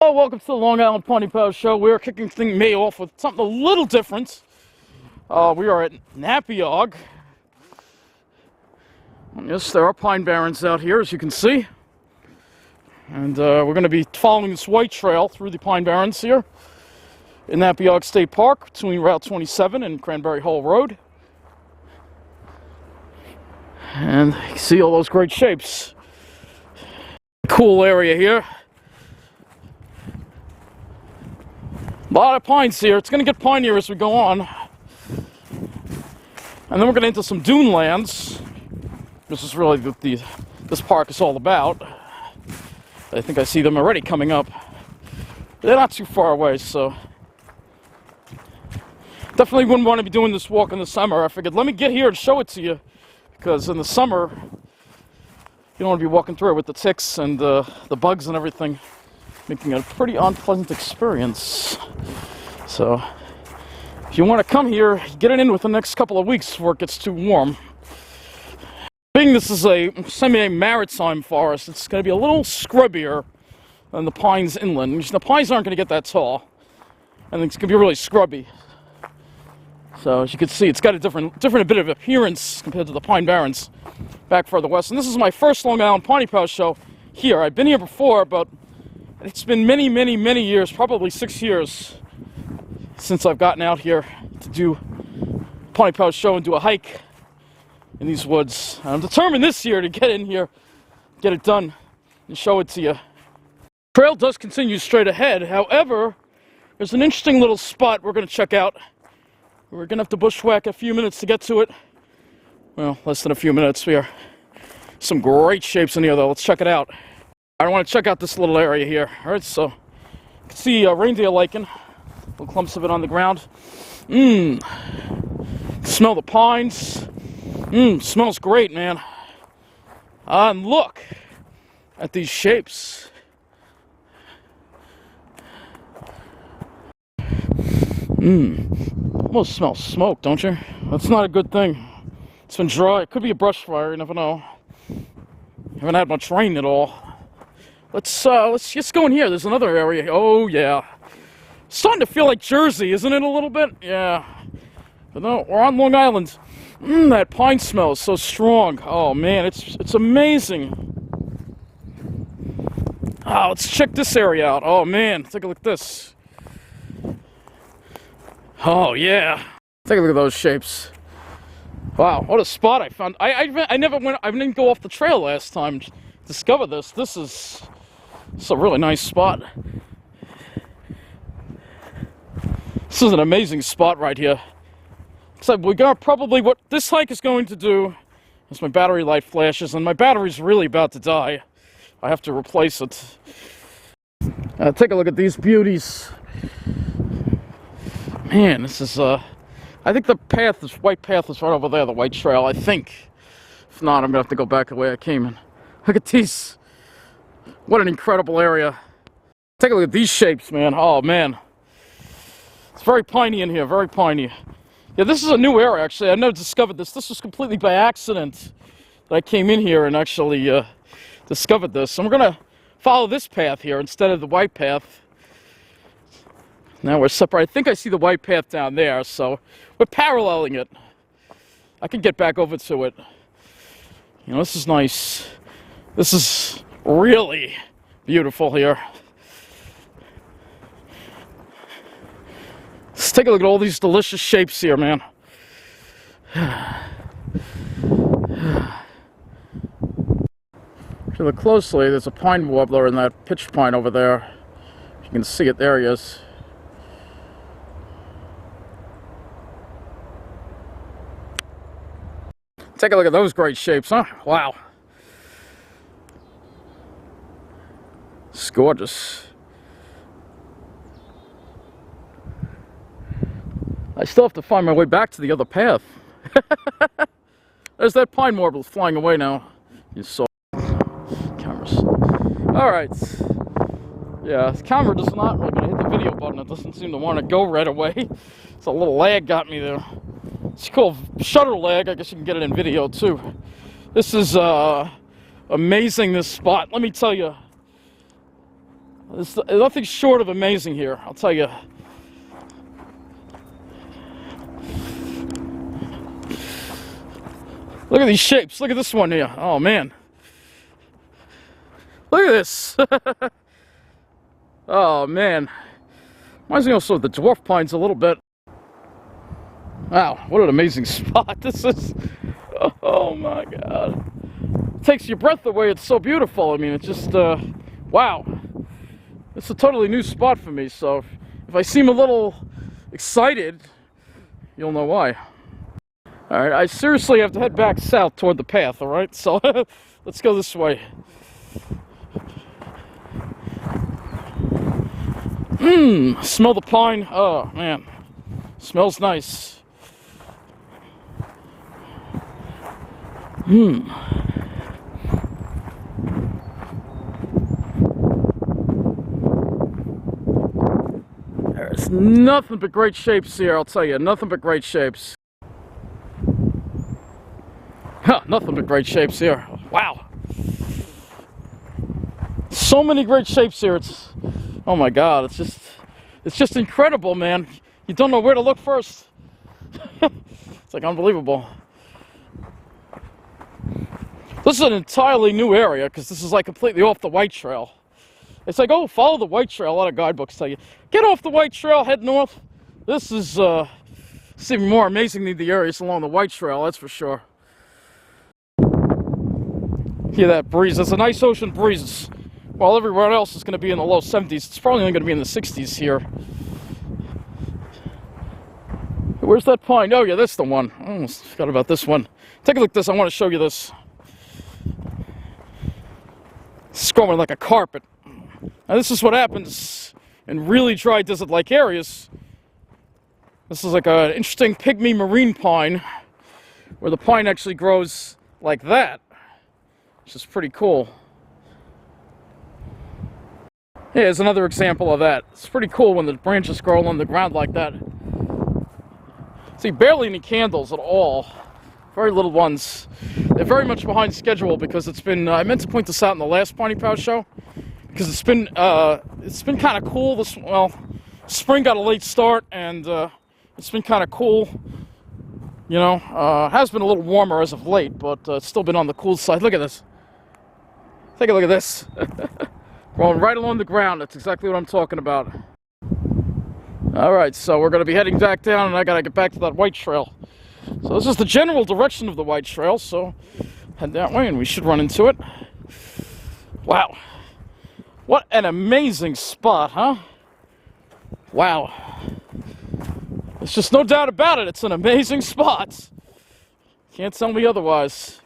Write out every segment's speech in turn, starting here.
Oh, welcome to the Long Island Pony Path Show. We're kicking May off with something a little different. We are at Napeague. Yes, there are Pine Barrens out here, as you can see. And we're going to be following this white trail through the Pine Barrens here in Napeague State Park between Route 27 and Cranberry Hole Road. And you can see all those great shapes. Cool area here. A lot of pines here. It's going to get pinier as we go on. And then we're going to enter some dunelands. This is really what this park is all about. I think I see them already coming up. They're not too far away, so definitely wouldn't want to be doing this walk in the summer. I figured, let me get here and show it to you, because in the summer you don't want to be walking through it with the ticks and the bugs and everything, making it a pretty unpleasant experience. So if you want to come here, get it in within the next couple of weeks before it gets too warm. Being this is a semi-maritime forest, it's going to be a little scrubbier than the pines inland. The pines aren't going to get that tall, and it's going to be really scrubby. So as you can see, it's got a different bit of appearance compared to the Pine Barrens back further west. And this is my first Long Island Pony Path show here. I've been here before, but it's been many, many, many years, probably 6 years, since I've gotten out here to do a Pony Path show and do a hike in these woods. I'm determined this year to get in here, get it done, and show it to you. The trail does continue straight ahead. However, there's an interesting little spot we're going to check out. We're going to have to bushwhack a few minutes to get to it. Well, less than a few minutes. We are some great shapes in here, though. Let's check it out. I want to check out this little area here. All right, so you can see reindeer lichen, little clumps of it on the ground. Smell the pines. Smells great, man. And look at these shapes. Almost smells smoke, don't you? That's not a good thing. It's been dry. It could be a brush fire. You never know. Haven't had much rain at all. Let's just go in here. There's another area. Oh yeah, starting to feel like Jersey, isn't it? A little bit. Yeah. But no, we're on Long Island. That pine smell is so strong. Oh man, it's amazing. Let's check this area out. Oh man, take a look at this. Oh yeah, take a look at those shapes. Wow, what a spot I found. I didn't go off the trail last time to discover this. This is a really nice spot. This is an amazing spot right here. So we're gonna probably, what this hike is going to do is my battery light flashes, and my battery's really about to die. I have to replace it. Take a look at these beauties. Man, this is I think the path, this white path is right over there, the white trail, I think. If not, I'm gonna have to go back the way I came in. Look at these. What an incredible area. Take a look at these shapes, man. Oh man. It's very piney in here, very piney. Yeah, this is a new area, actually. I never discovered this. This was completely by accident that I came in here and actually discovered this. And we're going to follow this path here instead of the white path. Now we're separate. I think I see the white path down there, so we're paralleling it. I can get back over to it. You know, this is nice. This is really beautiful here. Let's take a look at all these delicious shapes here, man. If you look closely, there's a pine warbler in that pitch pine over there. You can see it, there he is. Take a look at those great shapes, huh? Wow. It's gorgeous. I still have to find my way back to the other path. There's that pine warbler flying away now. You saw cameras. Alright. Yeah, the camera does not really hit the video button. It doesn't seem to want to go right away. It's a little lag got me there. It's called shutter lag. I guess you can get it in video too. This is amazing, this spot. Let me tell you. There's nothing short of amazing here, I'll tell you. Look at these shapes. Look at this one here. Oh, man. Look at this. Oh, man. Reminds me also of the Dwarf Pines a little bit. Wow, what an amazing spot this is. Oh, my God. It takes your breath away. It's so beautiful. I mean, it's just, wow. It's a totally new spot for me, so if I seem a little excited, you'll know why. Alright, I seriously have to head back south toward the path, alright? So, let's go this way. Smell the pine. Oh, man. Smells nice. There's nothing but great shapes here, I'll tell you. Nothing but great shapes. Huh, nothing but great shapes here. Wow. So many great shapes here. It's, oh my God, it's just incredible, man. You don't know where to look first. It's like unbelievable. This is an entirely new area because this is like completely off the white trail. It's like, oh, follow the white trail. A lot of guidebooks tell you, get off the white trail, head north. This is it's even more amazing than the areas along the white trail, that's for sure. Hear that breeze? That's a nice ocean breeze. While everywhere else is going to be in the low 70s, it's probably only going to be in the 60s here. Where's that pine? Oh, yeah, that's the one. I almost forgot about this one. Take a look at this. I want to show you this. It's growing like a carpet. Now, this is what happens in really dry desert-like areas. This is like an interesting pygmy marine pine, where the pine actually grows like that, which is pretty cool. Here's another example of that. It's pretty cool when the branches grow along the ground like that. See, barely any candles at all. Very little ones. They're very much behind schedule because it's been, I meant to point this out in the last Piney Pow show, because it's been kind of cool. Well, spring got a late start, and it's been kind of cool. You know, has been a little warmer as of late, but it's still been on the cool side. Look at this. Take a look at this. Growing right along the ground. That's exactly what I'm talking about. Alright, so we're going to be heading back down, and I got to get back to that white trail. So this is the general direction of the white trail, so head that way, and we should run into it. Wow. What an amazing spot, huh? Wow. There's just no doubt about it. It's an amazing spot. Can't tell me otherwise.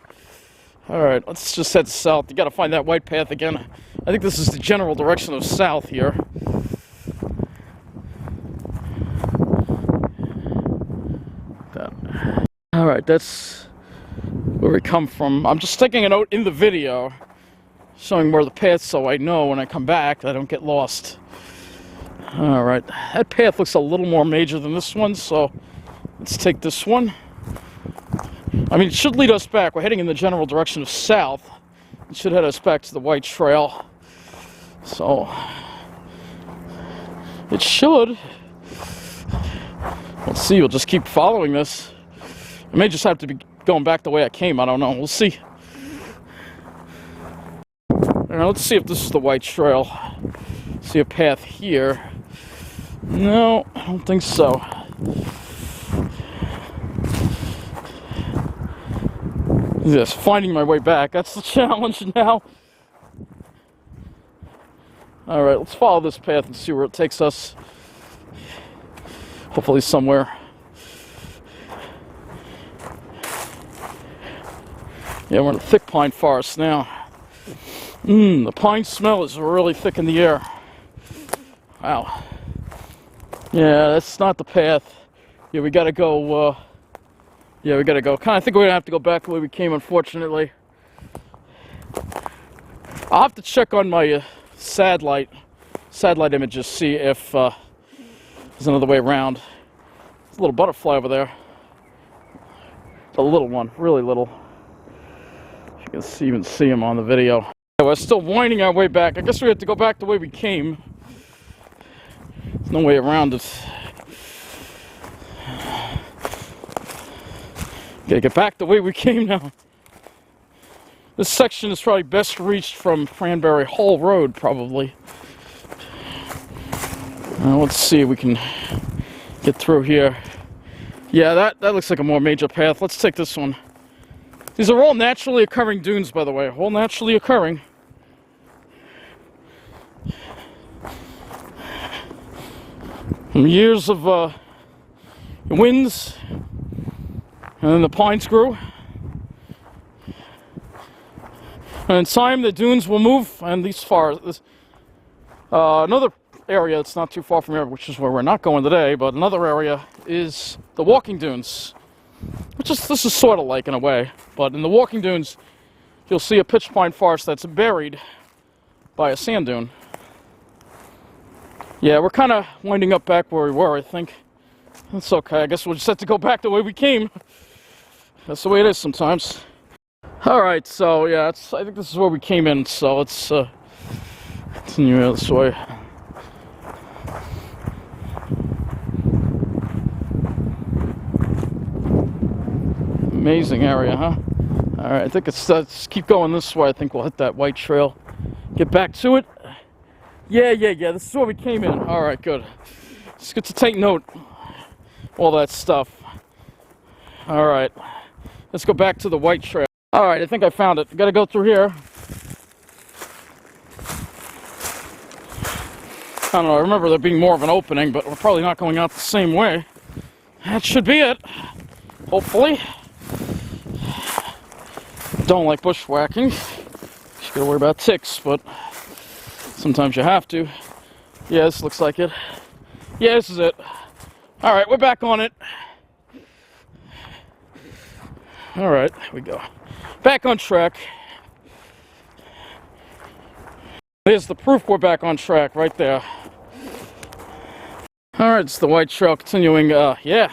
Alright, let's just head south. You got to find that white path again. I think this is the general direction of south here. Alright, that's where we come from. I'm just taking a note in the video showing where the path, so I know when I come back I don't get lost. Alright, that path looks a little more major than this one, so let's take this one. I mean, it should lead us back. We're heading in the general direction of south. It should head us back to the white trail. So, it should. Let's see, we'll just keep following this. I may just have to be going back the way I came. I don't know. We'll see. Now, let's see if this is the white trail. See a path here. No, I don't think so. Yes, finding my way back. That's the challenge now. Alright, let's follow this path and see where it takes us. Hopefully somewhere. Yeah, we're in a thick pine forest now. The pine smell is really thick in the air. Wow. Yeah, that's not the path. Yeah, we gotta go, yeah, we gotta go. I think we're gonna have to go back the way we came, unfortunately. I'll have to check on my satellite images, see if there's another way around. There's a little butterfly over there. It's a little one, really little. You can even see him on the video. We're still winding our way back. I guess we have to go back the way we came. There's no way around it. Gotta get back the way we came now. This section is probably best reached from Cranberry Hall Road, probably. Let's see if we can get through here. Yeah, that looks like a more major path. Let's take this one. These are all naturally occurring dunes, by the way. All naturally occurring. From years of winds, and then the pines grew. And in time, the dunes will move, and these far. Another area that's not too far from here, which is where we're not going today, but another area is the walking dunes, which is, this is sort of like in a way, but in the walking dunes, you'll see a pitch pine forest that's buried by a sand dune. Yeah, we're kind of winding up back where we were, I think. That's okay. I guess we'll just have to go back the way we came. That's the way it is sometimes. Alright, so yeah, I think this is where we came in, so let's continue this way. Amazing area, huh? Alright, I think let's keep going this way. I think we'll hit that white trail. Get back to it. Yeah, this is where we came in. Alright, good. It's good to take note. All that stuff. Alright. Let's go back to the white trail. Alright, I think I found it. Gotta go through here. I don't know, I remember there being more of an opening, but we're probably not going out the same way. That should be it. Hopefully. Don't like bushwhacking. Just gotta worry about ticks, but sometimes you have to. Yeah, this looks like it. Yeah, this is it. Alright, we're back on it. Alright, there we go. Back on track. There's the proof we're back on track, right there. Alright, it's the white trail continuing. Yeah.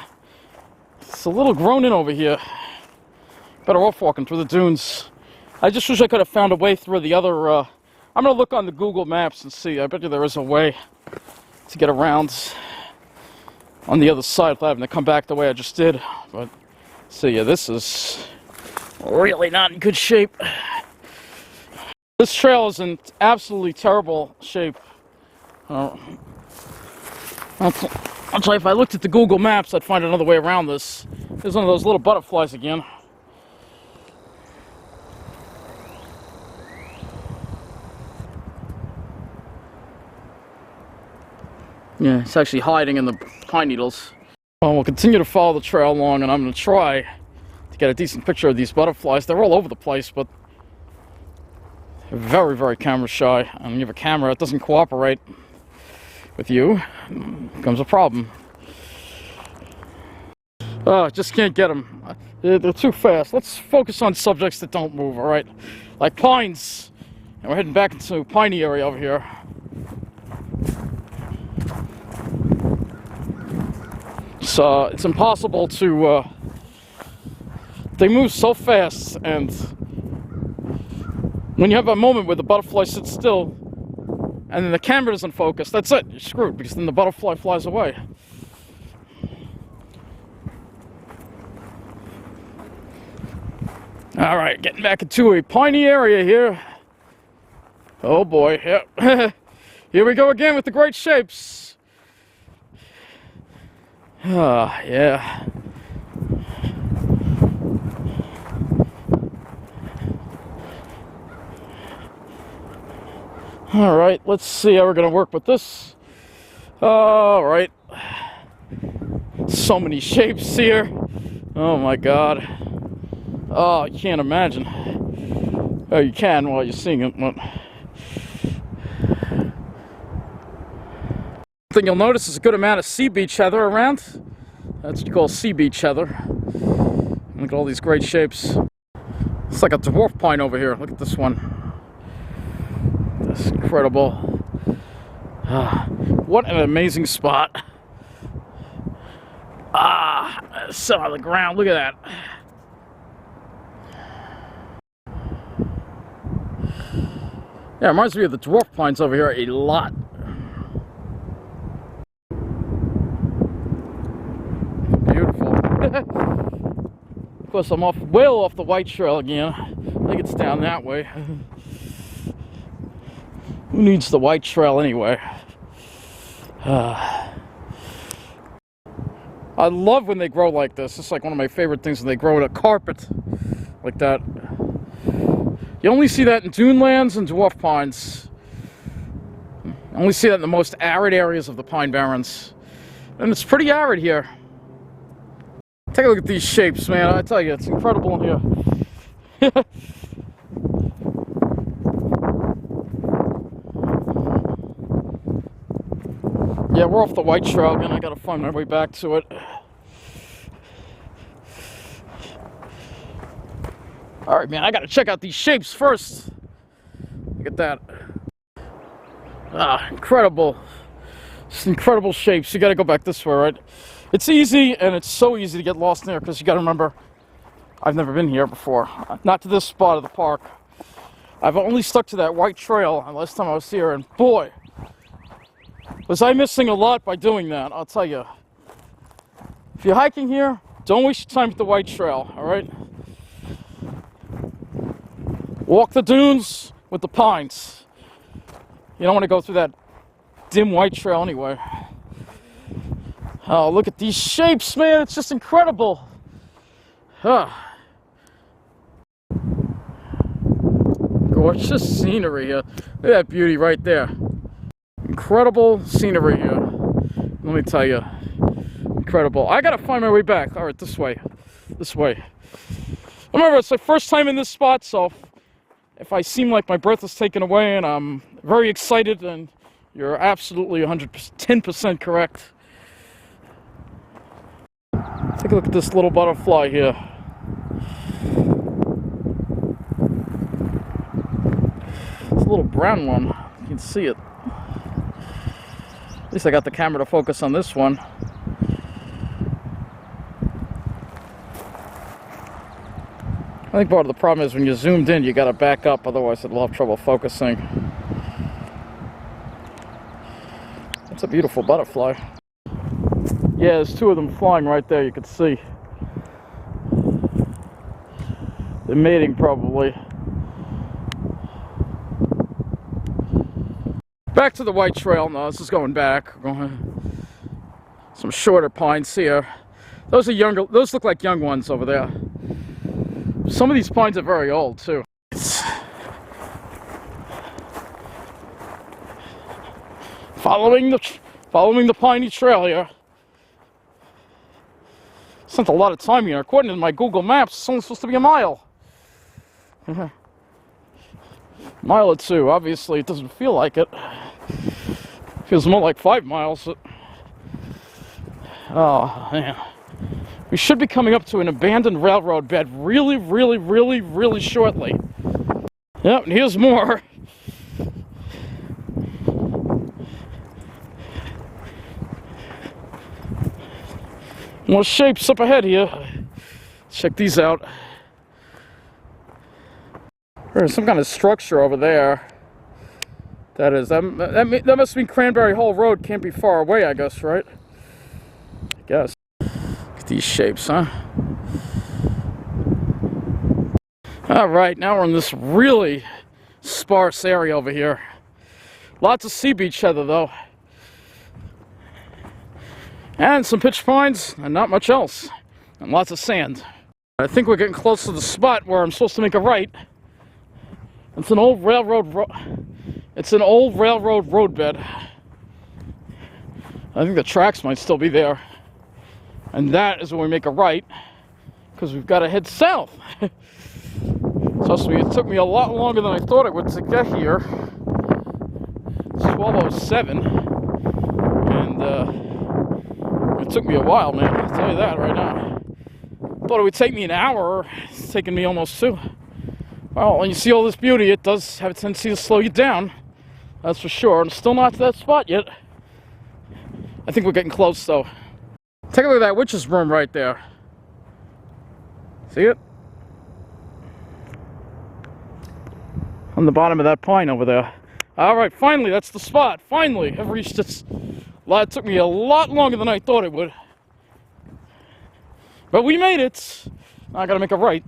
It's a little grown in over here. Better off walking through the dunes. I just wish I could have found a way through the other, I'm gonna look on the Google Maps and see. I bet you there is a way to get around on the other side without having to come back the way I just did. But, see, yeah, this is really not in good shape. This trail is in absolutely terrible shape. I'll tell you, if I looked at the Google Maps, I'd find another way around this. There's one of those little butterflies again. Yeah, it's actually hiding in the pine needles. Well, we'll continue to follow the trail along, and I'm going to try to get a decent picture of these butterflies. They're all over the place, but they're very, very camera shy. And when you have a camera, it doesn't cooperate with you. It becomes a problem. Just can't get them. They're too fast. Let's focus on subjects that don't move, alright? Like pines. And we're heading back into Piney area over here. So it's impossible to, they move so fast, and when you have a moment where the butterfly sits still and then the camera doesn't focus, that's it, you're screwed, because then the butterfly flies away. Alright, getting back into a piney area here. Oh boy, yep. Here we go again with the great shapes. Ah, yeah. Alright, let's see how we're going to work with this. Alright. So many shapes here. Oh my god. Oh, you can't imagine. Oh, you can while you're seeing it, but... Thing you'll notice is a good amount of sea beach heather around. That's what you call sea beach heather. Look at all these great shapes. It's like a dwarf pine over here. Look at this one. That's incredible. What an amazing spot. Sit on the ground. Look at that. Yeah, it reminds me of the Dwarf Pines over here a lot. Beautiful. Of course, I'm well off the White Trail again. I think it's down that way. Who needs the White Trail anyway? I love when they grow like this. It's like one of my favorite things when they grow in a carpet like that. You only see that in Dunelands and Dwarf Pines. You only see that in the most arid areas of the Pine Barrens. And it's pretty arid here. Take a look at these shapes, man. I tell you, it's incredible in here. Yeah, we're off the White Trail again. I gotta find my way back to it. Alright, man, I gotta check out these shapes first. Look at that. Ah, incredible. Just incredible shapes. You gotta go back this way, right? It's easy, and it's so easy to get lost in there, because you gotta remember, I've never been here before. Not to this spot of the park. I've only stuck to that White Trail last time I was here, and boy, was I missing a lot by doing that, I'll tell you. If you're hiking here, don't waste your time at the White Trail, alright? Walk the dunes with the pines. You don't want to go through that dim White Trail anyway. Oh, look at these shapes, man. It's just incredible. Gorgeous scenery here. Look at that beauty right there. Incredible scenery here. Let me tell you. Incredible. I gotta find my way back. Alright, this way. This way. Remember, it's the first time in this spot, so if I seem like my breath is taken away and I'm very excited, then you're absolutely 110% correct. Take a look at this little butterfly here. It's a little brown one. You can see it. At least I got the camera to focus on this one. I think part of the problem is when you're zoomed in, you gotta back up, otherwise it'll have trouble focusing. That's a beautiful butterfly. Yeah, there's two of them flying right there, you can see. They're mating, probably. Back to the White Trail. No, this is going back. Some shorter pines here. Those are younger, those look like young ones over there. Some of these pines are very old, too. Following the piney trail here. Spent a lot of time here. According to my Google Maps, it's only supposed to be a mile. Mile or two. Obviously, it doesn't feel like it. Feels more like 5 miles. Oh, man. We should be coming up to an abandoned railroad bed really shortly. Yep, and here's more. More shapes up ahead here. Check these out. There's some kind of structure over there. That must mean Cranberry Hole Road can't be far away, I guess, right? I guess. Look at these shapes, huh? Alright, now we're in this really sparse area over here. Lots of sea beach heather, though. And some pitch pines, and not much else. And lots of sand. I think we're getting close to the spot where I'm supposed to make a right. It's an old railroad roadbed. I think the tracks might still be there. And that is when we make a right, because we've got to head south. Trust me, it took me a lot longer than I thought it would to get here. It's 12:07, and it took me a while, man. I'll tell you that right now. Thought it would take me an hour. It's taken me almost 2. Well, when you see all this beauty, it does have a tendency to slow you down. That's for sure. And still not to that spot yet. I think we're getting close, though. Take a look at that witch's broom right there. See it? On the bottom of that pine over there. All right, finally, that's the spot. Finally, I've reached this. It took me a lot longer than I thought it would. But we made it. Now I gotta make a right.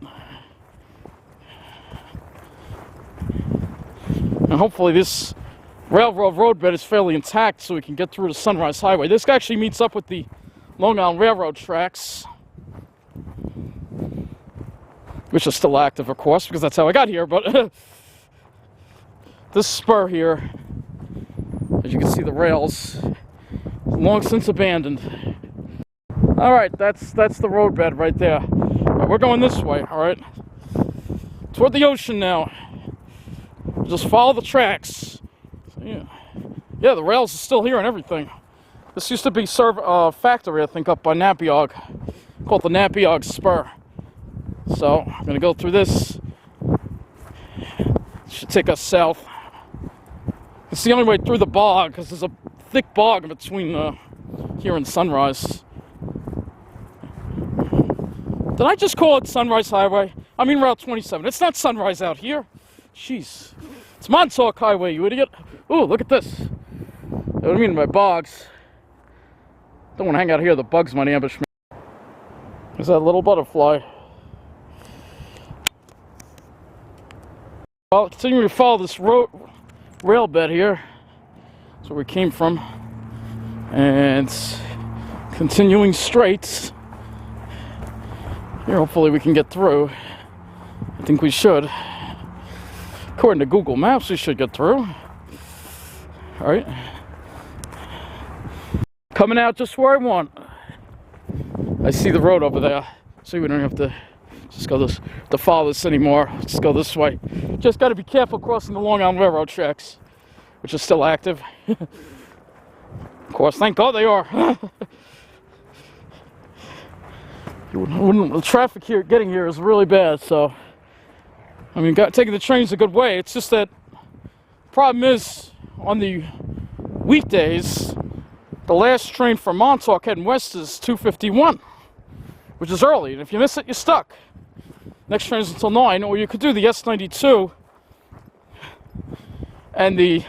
And hopefully this railroad roadbed is fairly intact so we can get through the Sunrise Highway. This actually meets up with the Long Island Railroad tracks, which are still active, of course, because that's how I got here. But this spur here, as you can see, the rails long since abandoned. All right, that's the roadbed right there. All right, we're going this way. All right, toward the ocean now. Just follow the tracks. Yeah, the rails are still here and everything. This used to be factory, I think, up by Napeague, called the Napeague Spur. So I'm gonna go through this. Should take us south. It's the only way through the bog because there's a thick bog between here and Sunrise. Did I just call it Sunrise Highway? I mean Route 27. It's not Sunrise out here. Jeez. It's Montauk Highway, you idiot. Ooh, look at this. What do you mean by bogs? Don't want to hang out here. The bugs might ambush me. There's that little butterfly. Well, continuing to follow this rail bed here. That's where we came from. And continuing straight. Here, hopefully we can get through. I think we should. According to Google Maps, we should get through. All right. Coming out just where I want. I see the road over there. So we don't have to just go to follow this anymore. Let's go this way. Just got to be careful crossing the Long Island Railroad tracks, which are still active. Of course, thank God they are. The traffic here, getting here, is really bad. So, I mean, taking the train's a good way. It's just that problem is on the weekdays, the last train from Montauk heading west is 2:51, which is early. And if you miss it, you're stuck. Next train is until 9, or you could do the S92 and the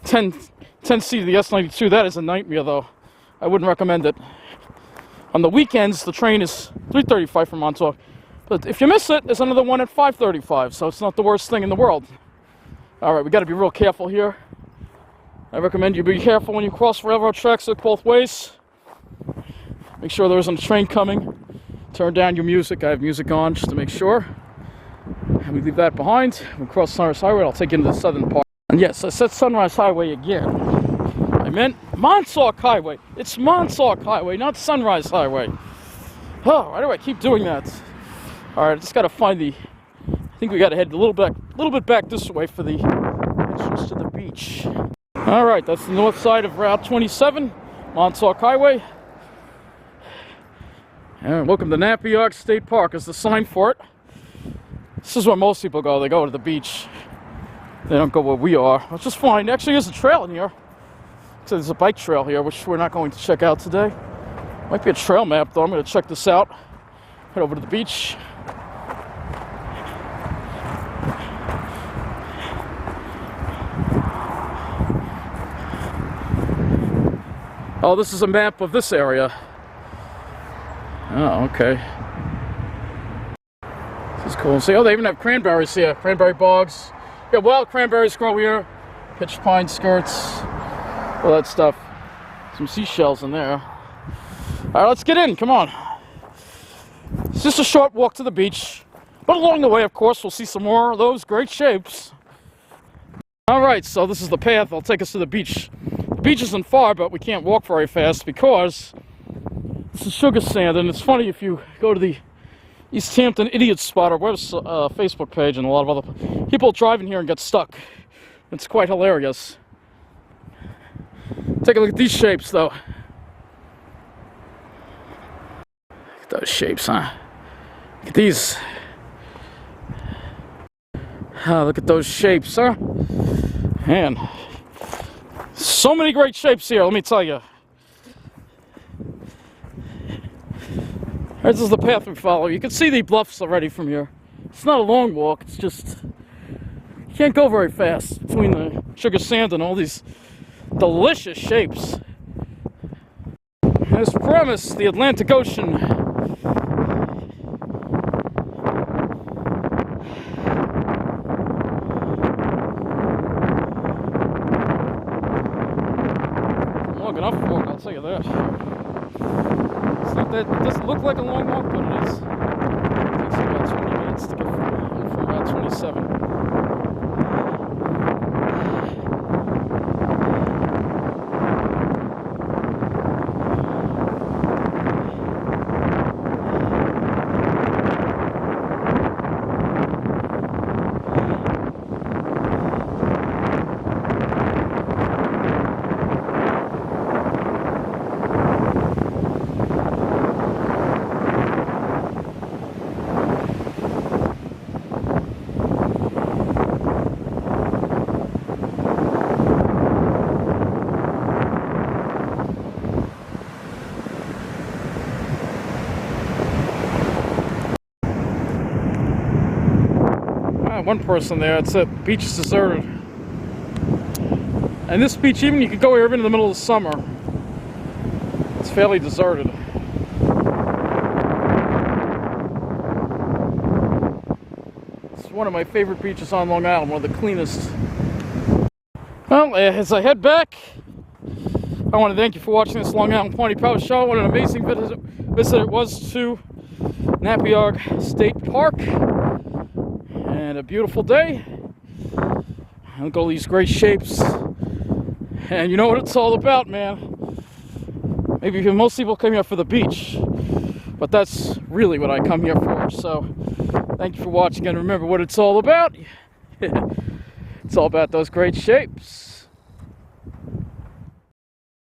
10C to the S92. That is a nightmare, though. I wouldn't recommend it. On the weekends, the train is 3:35 from Montauk. But if you miss it, there's another one at 5:35, so it's not the worst thing in the world. All right, we got to be real careful here. I recommend you be careful when you cross railroad tracks. Look both ways. Make sure there isn't a train coming. Turn down your music. I have music on just to make sure. And we leave that behind. We cross Sunrise Highway. I'll take you into the southern part. And yes, I said Sunrise Highway again. I meant Montauk Highway. It's Montauk Highway, not Sunrise Highway. Oh, why do I keep doing that? All right, I just got to find the. I think we got to head a little bit back this way for the entrance to the beach. All right, that's the north side of Route 27, Montauk Highway. And welcome to Napeague State Park is the sign for it. This is where most people go. They go to the beach. They don't go where we are, which is fine. Actually, there's a trail in here. So there's a bike trail here, which we're not going to check out today. Might be a trail map, though. I'm going to check this out. Head over to the beach. Oh, this is a map of this area. Oh, okay. This is cool. See, oh, they even have cranberries here. Cranberry bogs. Yeah, wild cranberries grow here. Pitch pine skirts. All that stuff. Some seashells in there. All right, let's get in. Come on. It's just a short walk to the beach. But along the way, of course, we'll see some more of those great shapes. All right, so this is the path. I'll take us to the beach. The beach isn't far, but we can't walk very fast because this is sugar sand. And it's funny, if you go to the East Hampton Idiot Spotter Facebook page, and a lot of other people driving here and get stuck. It's quite hilarious. Take a look at these shapes, though. Look at those shapes, huh? Look at these. Oh, look at those shapes, huh? Man, so many great shapes here, let me tell you. This is the path we follow. You can see the bluffs already from here. It's not a long walk, it's just can't go very fast between the sugar sand and all these delicious shapes. As promised, the Atlantic Ocean. Long enough walk, I'll tell you that. It's not that, it doesn't look like a long walk, but it is. It takes about 20 minutes to get from about 27. One person there, it's that beach is deserted. And this beach, even you could go here even in the middle of the summer. It's fairly deserted. It's one of my favorite beaches on Long Island, one of the cleanest. Well, as I head back, I want to thank you for watching this Long Island Pony Power Show. What an amazing visit it was to Napeague State Park. And a beautiful day. And look at all these great shapes. And you know what it's all about, man. Maybe most people come here for the beach, but that's really what I come here for. So thank you for watching, and remember what it's all about. It's all about those great shapes.